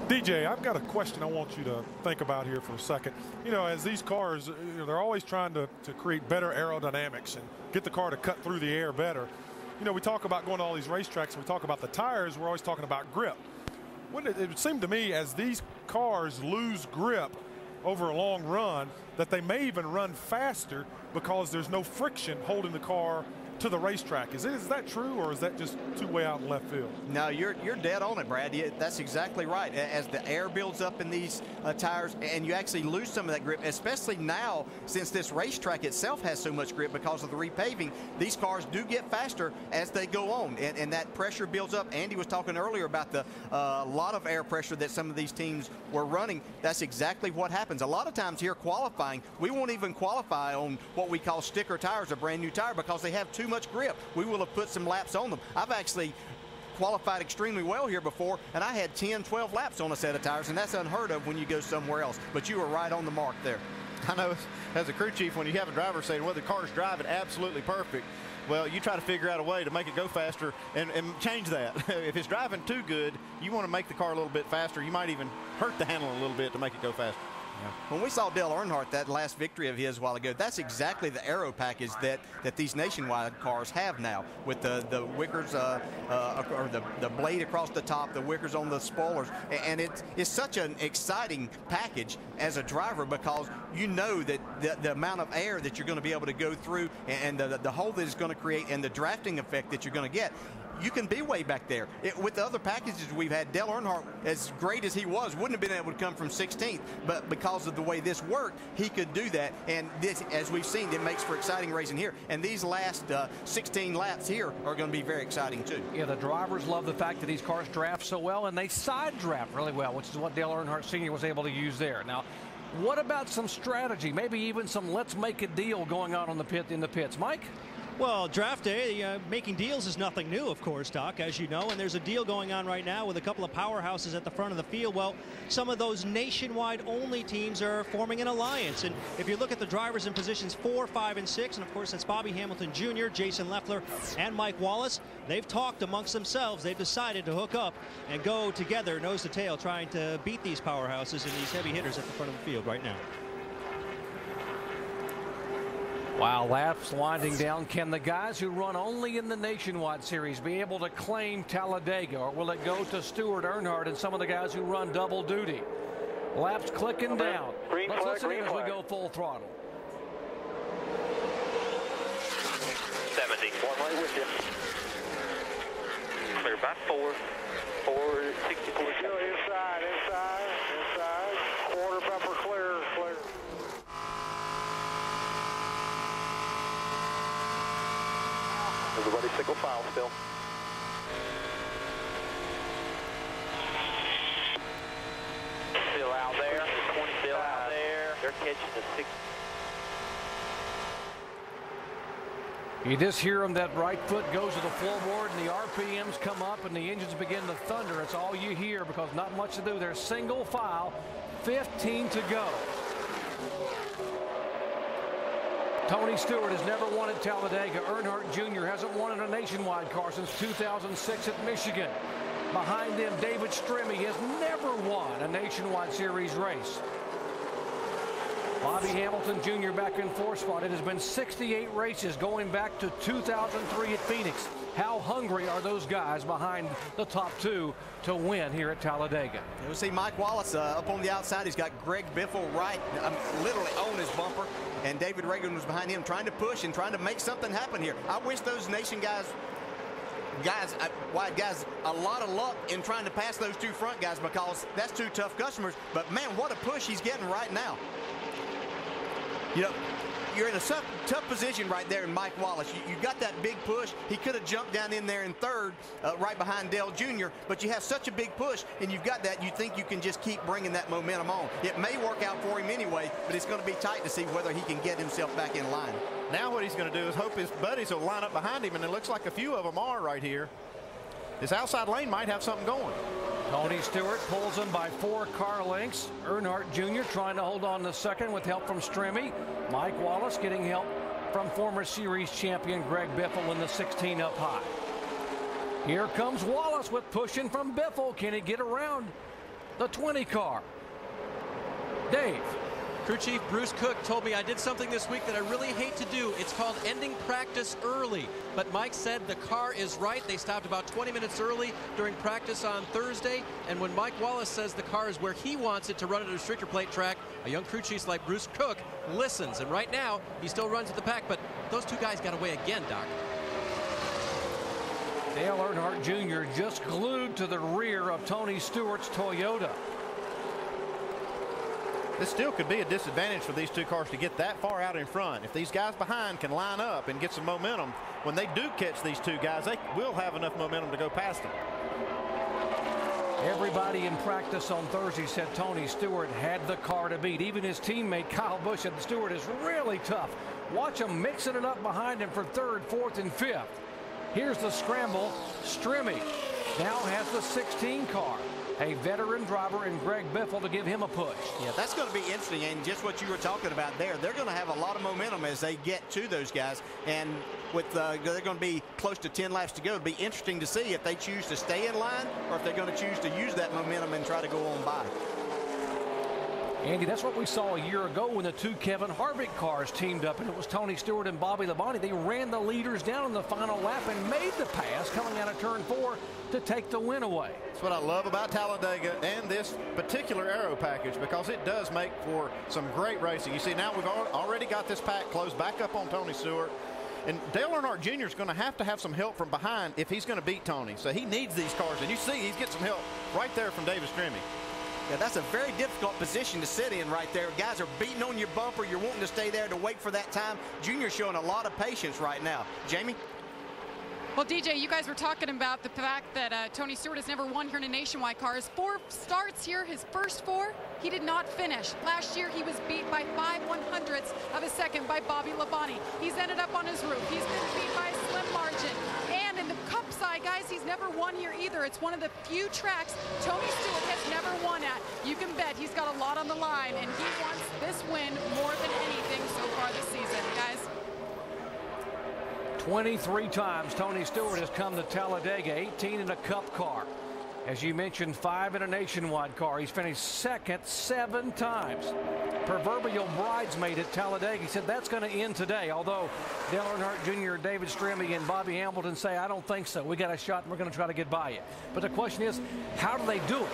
DJ, I've got a question I want you to think about here for a second. You know, as these cars, they're always trying to create better aerodynamics and get the car to cut through the air better. You know, we talk about going to all these racetracks and we talk about the tires, we're always talking about grip. It would seem to me as these cars lose grip over a long run that they may even run faster because there's no friction holding the car to the racetrack. Is that true, or is that just too way out in left field? No, you're dead on it, Brad. That's exactly right. As the air builds up in these tires and you actually lose some of that grip, especially now since this racetrack itself has so much grip because of the repaving, these cars do get faster as they go on, and that pressure builds up. Andy was talking earlier about the lot of air pressure that some of these teams were running. That's exactly what happens. A lot of times here qualifying, we won't even qualify on what we call sticker tires, a brand new tire, because they have too much grip. We will have put some laps on them. I've actually qualified extremely well here before, and I had 10, 12 laps on a set of tires, and that's unheard of when you go somewhere else. But you were right on the mark there. I know as a crew chief, when you have a driver saying, well, the car's driving absolutely perfect, well, you try to figure out a way to make it go faster and change that. If it's driving too good, you want to make the car a little bit faster. You might even hurt the handle a little bit to make it go faster. Yeah. When we saw Dale Earnhardt, that last victory of his a while ago, that's exactly the aero package that these nationwide cars have now, with the wickers or the blade across the top, the wickers on the spoilers, and it's such an exciting package as a driver, because you know that the amount of air that you're going to be able to go through and the hole that it's going to create and the drafting effect that you're going to get. You can be way back there. With the other packages we've had, Dale Earnhardt, as great as he was, wouldn't have been able to come from 16th, but because of the way this worked, he could do that. And this, as we've seen, it makes for exciting racing here. And these last 16 laps here are going to be very exciting too. Yeah, the drivers love the fact that these cars draft so well, and they side draft really well, which is what Dale Earnhardt Sr. was able to use there. Now, what about some strategy, maybe even some let's make a deal going on in the pits? Mike? Well, draft day, making deals is nothing new, of course, Doc, as you know, and there's a deal going on right now with a couple of powerhouses at the front of the field. Well, some of those nationwide-only teams are forming an alliance, and if you look at the drivers in positions 4, 5, and 6, and of course that's Bobby Hamilton Jr., Jason Leffler, and Mike Wallace, they've talked amongst themselves. They've decided to hook up and go together, nose to tail, trying to beat these powerhouses and these heavy hitters at the front of the field right now. Wow, laps winding down. Can the guys who run only in the Nationwide Series be able to claim Talladega, or will it go to Stewart Earnhardt and some of the guys who run double duty? Laps clicking down. Let's listen in as we go full throttle. 70. One way with you. Clear by 4. 464. Still inside. Quarter bumper clear. Everybody single file still. Still out there. 20 still out there. They're catching the 6. You just hear them, that right foot goes to the floorboard and the RPMs come up and the engines begin to thunder. It's all you hear because not much to do. They're single file, 15 to go. Tony Stewart has never won at Talladega. Earnhardt Jr. hasn't won in a nationwide car since 2006 at Michigan. Behind them, David Stremme has never won a nationwide series race. Bobby Hamilton Jr. back in 4th spot. It has been 68 races going back to 2003 at Phoenix. How hungry are those guys behind the top 2 to win here at Talladega? You'll see Mike Wallace up on the outside. He's got Greg Biffle right, literally on his bumper. And David Reagan was behind him trying to push and trying to make something happen here. I wish those nation wide guys, a lot of luck in trying to pass those 2 front guys, because that's 2 tough customers. But man, what a push he's getting right now. You know, you're in a tough position right there in Mike Wallace. You got that big push. He could have jumped down in there in 3rd, right behind Dale Jr., but you have such a big push, and you've got that, you think you can just keep bringing that momentum on. It may work out for him anyway, but it's going to be tight to see whether he can get himself back in line. Now what he's going to do is hope his buddies will line up behind him, and it looks like a few of them are right here. This outside lane might have something going. Tony Stewart pulls him by 4 car lengths. Earnhardt Jr. trying to hold on to 2nd with help from Stremme. Mike Wallace getting help from former series champion Greg Biffle in the 16 up high. Here comes Wallace with pushing from Biffle. Can he get around the 20 car. Dave. Crew Chief Bruce Cook told me I did something this week that I really hate to do. It's called ending practice early. But Mike said the car is right. They stopped about 20 minutes early during practice on Thursday. And when Mike Wallace says the car is where he wants it to run at a restrictor plate track, a young crew chief like Bruce Cook listens. And right now, he still runs at the pack. But those two guys got away again, Doc. Dale Earnhardt Jr. just glued to the rear of Tony Stewart's Toyota. This still could be a disadvantage for these two cars to get that far out in front. If these guys behind can line up and get some momentum, when they do catch these two guys, they will have enough momentum to go past them. Everybody in practice on Thursday said Tony Stewart had the car to beat. Even his teammate Kyle Busch said Stewart is really tough. Watch him mixing it up behind him for third, fourth, and fifth. Here's the scramble. Strimmy now has the 16 car. A veteran driver in Greg Biffle to give him a push. Yeah, that's going to be interesting, and just what you were talking about there, they're going to have a lot of momentum as they get to those guys, and with they're going to be close to 10 laps to go. It'll be interesting to see if they choose to stay in line or if they're going to choose to use that momentum and try to go on by. Andy, that's what we saw a year ago when the two Kevin Harvick cars teamed up, and it was Tony Stewart and Bobby Labonte. They ran the leaders down in the final lap and made the pass coming out of turn 4 to take the win away. That's what I love about Talladega and this particular aero package, because it does make for some great racing. You see, now we've already got this pack closed back up on Tony Stewart. And Dale Earnhardt Jr. is going to have some help from behind if he's going to beat Tony. So he needs these cars. And you see he's getting some help right there from David Strimmy. Yeah, that's a very difficult position to sit in right there. Guys are beating on your bumper. You're wanting to stay there to wait for that time. Junior's showing a lot of patience right now. Jamie? Well, DJ, you guys were talking about the fact that Tony Stewart has never won here in a nationwide car. His 4 starts here, his first 4, he did not finish. Last year, he was beat by 5/100ths of a second by Bobby Labonte. He's ended up on his roof. He's been beat by a slim margin. And in the Cup side, guys, he's never won here either. It's one of the few tracks Tony Stewart has never won at. You can bet he's got a lot on the line, and he wants this win more than anything so far this season, guys. 23 times Tony Stewart has come to Talladega, 18 in a Cup car. As you mentioned, 5 in a nationwide car. He's finished second 7 times. Proverbial bridesmaid at Talladega. He said that's going to end today, although Dale Earnhardt Jr., David Strimmy, and Bobby Hamilton say, I don't think so. We got a shot, and we're going to try to get by it. But the question is, how do they do it?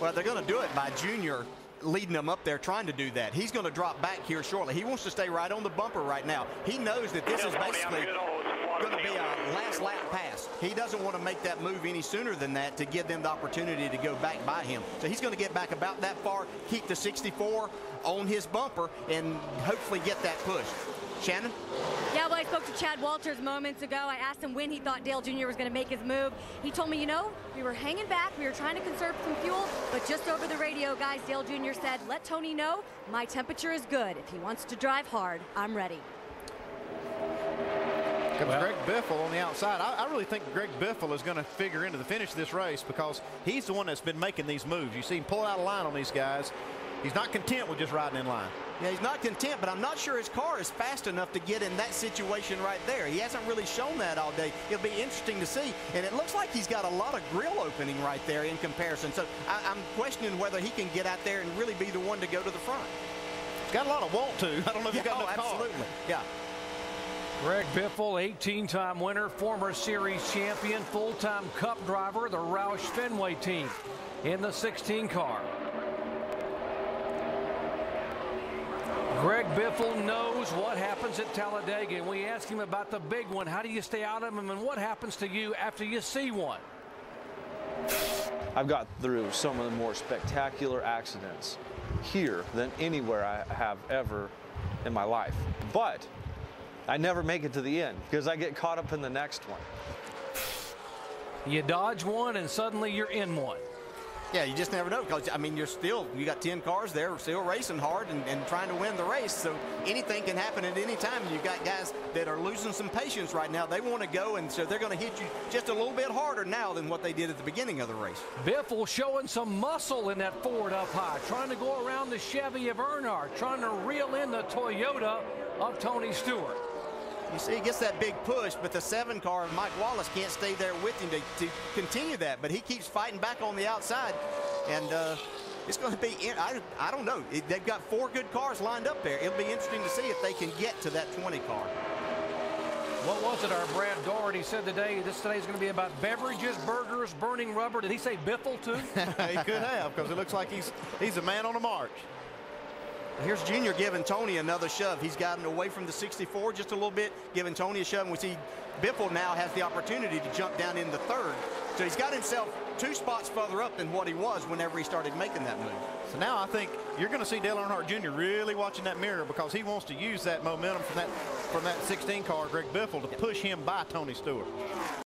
Well, they're going to do it by Junior leading them up there, trying to do that. He's going to drop back here shortly. He wants to stay right on the bumper right now. He knows that this is basically going to be a last lap pass. He doesn't want to make that move any sooner than that to give them the opportunity to go back by him. So he's going to get back about that far, keep the 64 on his bumper, and hopefully get that push. Shannon? Yeah, well, I spoke to Chad Walters moments ago. I asked him when he thought Dale Jr. was going to make his move. He told me, you know, we were hanging back. We were trying to conserve some fuel. But just over the radio, guys, Dale Jr. said, let Tony know my temperature is good. If he wants to drive hard, I'm ready. Comes Greg Biffle on the outside. I really think Greg Biffle is going to figure into the finish of this race because he's the one that's been making these moves. You see him pull out a line on these guys. He's not content with just riding in line. Yeah, he's not content, but I'm not sure his car is fast enough to get in that situation right there. He hasn't really shown that all day. It'll be interesting to see, and it looks like he's got a lot of grill opening right there in comparison. So I'm questioning whether he can get out there and really be the one to go to the front. He's got a lot of want to. I don't know if he's got enough car. Absolutely. Yeah. Greg Biffle, 18-time winner, former series champion, full-time Cup driver, the Roush Fenway team in the 16 car. Greg Biffle knows what happens at Talladega, and we ask him about the big one. How do you stay out of them, and what happens to you after you see one? I've got through some of the more spectacular accidents here than anywhere I have ever in my life. But I never make it to the end because I get caught up in the next one. You dodge one, and suddenly you're in one. Yeah, you just never know because, I mean, you got 10 cars there still racing hard and trying to win the race. So anything can happen at any time. You've got guys that are losing some patience right now. They want to go, and so they're going to hit you just a little bit harder now than what they did at the beginning of the race. Biffle showing some muscle in that Ford up high, trying to go around the Chevy of Earnhardt, trying to reel in the Toyota of Tony Stewart. You see, he gets that big push, but the 7 car, Mike Wallace, can't stay there with him to continue that. But he keeps fighting back on the outside, and it's going to be, I don't know. They've got 4 good cars lined up there. It'll be interesting to see if they can get to that 20 car. What was it our Brad Doherty said today? Today's going to be about beverages, burgers, burning rubber. Did he say biffle too? He could have, because it looks like he's a man on a march. Here's Junior giving Tony another shove. He's gotten away from the 64 just a little bit, giving Tony a shove. And we see Biffle now has the opportunity to jump down in the 3rd. So he's got himself 2 spots further up than what he was whenever he started making that move. So now I think you're going to see Dale Earnhardt Jr. really watching that mirror, because he wants to use that momentum from that 16 car, Greg Biffle, to push him by Tony Stewart.